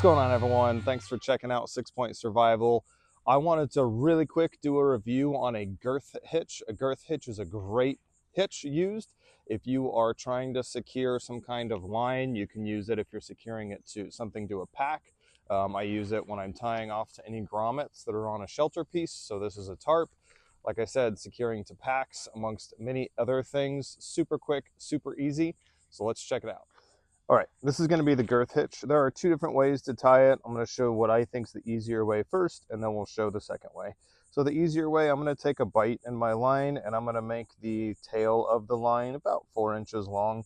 going on, everyone? Thanks for checking out 6-Point Survival. I wanted to really quick do a review on a girth hitch. A girth hitch is a great hitch used if you are trying to secure some kind of line. You can use it if you're securing it to something, to a pack. I use it when I'm tying off to any grommets that are on a shelter piece. So this is a tarp. Like I said, securing to packs amongst many other things. Super quick, super easy. So let's check it out. All right, this is going to be the girth hitch. There are two different ways to tie it. I'm going to show what I think is the easier way first, and then we'll show the second way. So the easier way, I'm going to take a bite in my line, and I'm going to make the tail of the line about 4 inches long.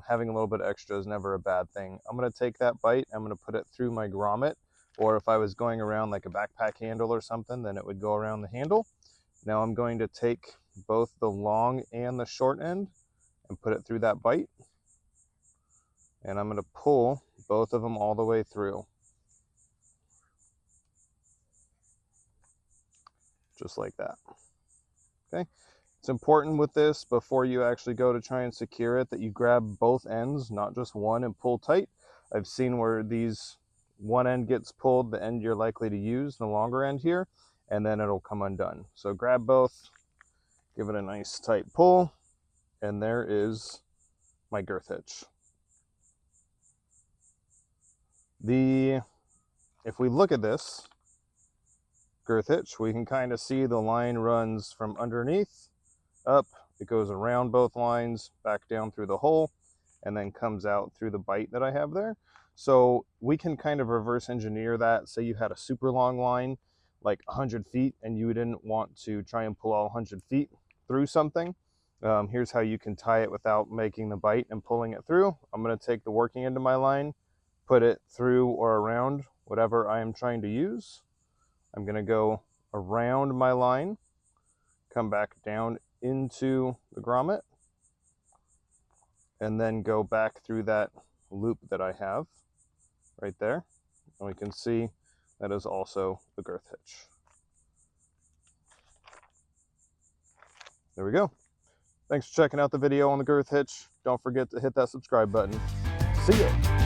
Having a little bit extra is never a bad thing. I'm going to take that bite, I'm going to put it through my grommet, or if I was going around like a backpack handle or something, then it would go around the handle. Now I'm going to take both the long and the short end and put it through that bite. And I'm going to pull both of them all the way through. Just like that. Okay. It's important with this, before you actually go to try and secure it, that you grab both ends, not just one, and pull tight. I've seen where one end gets pulled, the end you're likely to use, the longer end here, and then it'll come undone. So grab both, give it a nice tight pull, and there is my girth hitch. If we look at this girth hitch, we can kind of see the line runs from underneath up, it goes around both lines, back down through the hole, and then comes out through the bite that I have there. So we can kind of reverse engineer that. Say you had a super long line, like 100 feet, and you didn't want to try and pull all 100 feet through something. Here's how you can tie it without making the bite and pulling it through. I'm going to take the working end of my line, put it through or around whatever I am trying to use. I'm going to go around my line, come back down into the grommet, and then go back through that loop that I have right there. And we can see that is also the girth hitch. There we go. Thanks for checking out the video on the girth hitch. Don't forget to hit that subscribe button. See ya.